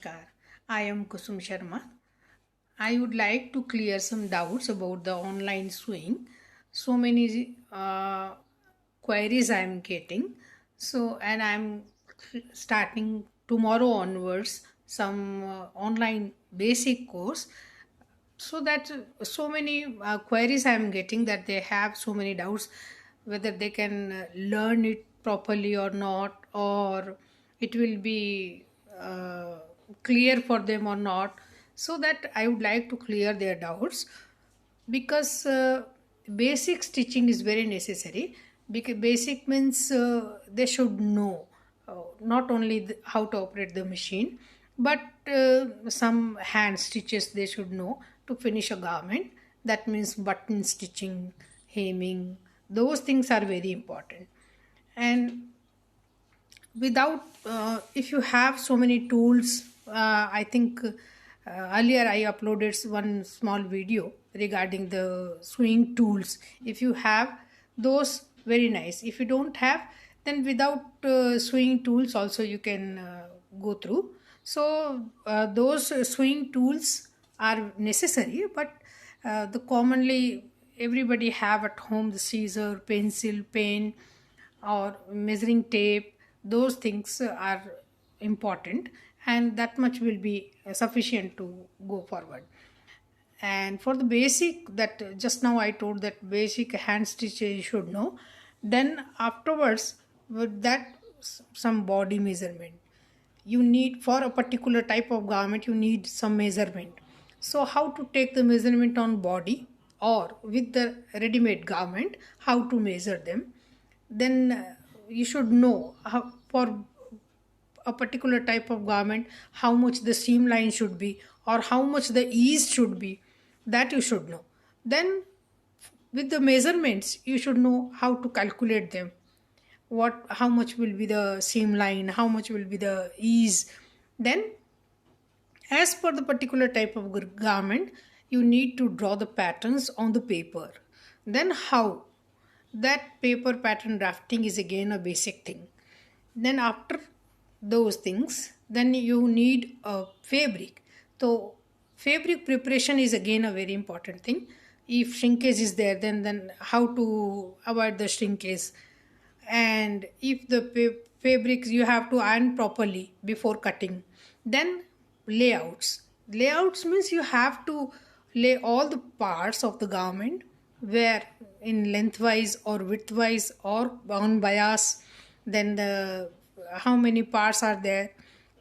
Namaskar. I am Kusum Sharma. I would like to clear some doubts about the online sewing. So many queries I am getting. And I'm starting tomorrow onwards some online basic course. So that so many queries I am getting that they have so many doubts whether they can learn it properly or not, or it will be clear for them or not. So that I would like to clear their doubts, because basic stitching is very necessary. Because basic means they should know not only how to operate the machine, but some hand stitches they should know to finish a garment. That means button stitching, hemming, those things are very important. And without if you have so many tools, I think earlier I uploaded one small video regarding the sewing tools. If you have those, very nice. If you don't have, then without sewing tools also you can go through. So those sewing tools are necessary, but the commonly everybody have at home the scissor, pencil, pen, or measuring tape. Those things are important, and that much will be sufficient to go forward. And for the basic, that just now I told, that basic hand stitch you should know. Then afterwards, with that, some body measurement you need. For a particular type of garment you need some measurement. So how to take the measurement on body, or with the ready made garment, how to measure them. Then you should know how, for a particular type of garment, how much the seam line should be, or how much the ease should be. That you should know. Then with the measurements you should know how to calculate them. What, how much will be the seam line, how much will be the ease. Then as per the particular type of garment, you need to draw the patterns on the paper. Then how, that paper pattern drafting is again a basic thing. Then after those things, then you need a fabric. So fabric preparation is again a very important thing. If shrinkage is there, then how to avoid the shrinkage. And if the fabrics you have to iron properly before cutting. Then layouts means you have to lay all the parts of the garment, where in lengthwise or widthwise or on bias. Then the how many parts are there,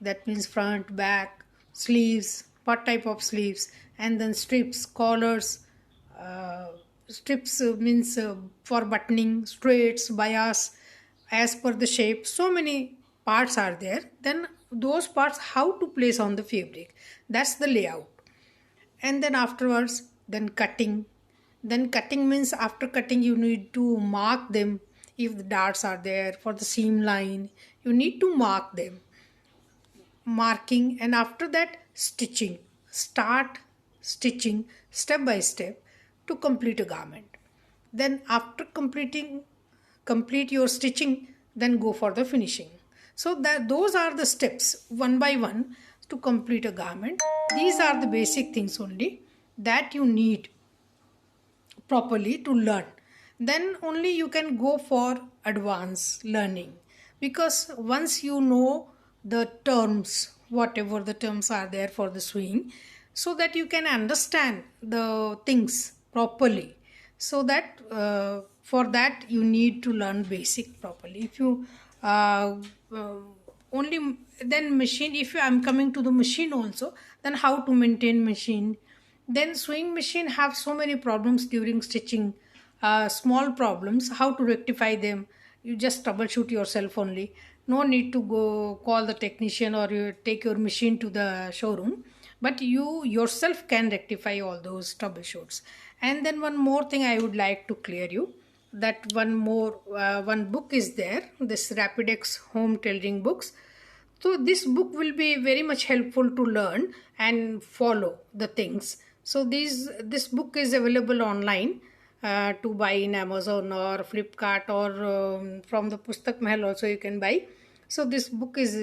that means front, back, sleeves, what type of sleeves, and then strips, collars, uh, strips means for buttoning, straights, bias, as per the shape. So many parts are there. Then those parts how to place on the fabric, that's the layout. And then afterwards, then cutting. Then cutting means after cutting you need to mark them. If the darts are there for the seam line, you need to mark them, marking. And after that, stitching. Start stitching step by step to complete a garment. Then after complete your stitching, then go for the finishing. So that those are the steps one by one to complete a garment. These are the basic things only that you need properly to learn. Then only you can go for advanced learning, because once you know the terms, whatever the terms are there for the sewing, so that you can understand the things properly. So that for that you need to learn basic properly. If you uh, uh, only then machine, if I'm coming to the machine also, then how to maintain machine. Then sewing machine have so many problems during stitching, small problems, how to rectify them. You just troubleshoot yourself only. No need to go call the technician or you take your machine to the showroom, but you yourself can rectify all those troubleshoots. And then one more thing I would like to clear you, that one book is there, this Rapidex home tailoring books. So this book will be very much helpful to learn and follow the things. So this book is available online to buy in Amazon or Flipkart, or from the Pustak Mahal also you can buy. So this book is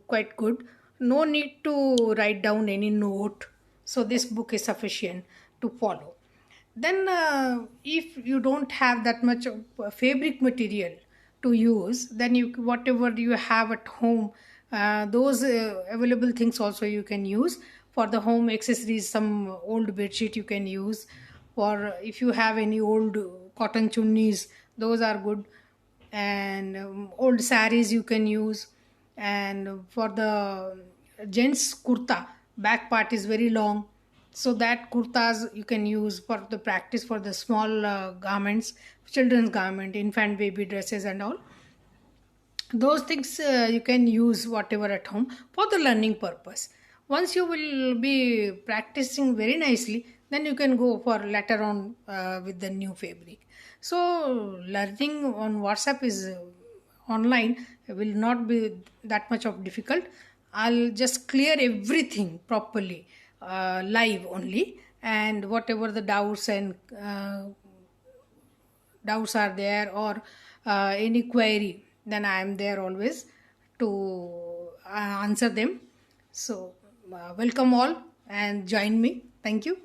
quite good. no need to write down any note. So this book is sufficient to follow. Then if you don't have that much of fabric material to use, then you whatever you have at home, those available things also you can use for the home accessories. Some old bedsheet you can use, or if you have any old cotton chunnis, those are good. And old saris you can use. And for the gents kurta, back part is very long, so that kurtas you can use for the practice for the small garments, children's garment, infant baby dresses and all. Those things you can use whatever at home for the learning purpose. Once you will be practicing very nicely, then you can go for later on with the new fabric. So learning on WhatsApp is online will not be that much of difficult. I'll just clear everything properly live only, and whatever the doubts are there, or any query, then I am there always to answer them. So welcome all and join me. Thank you.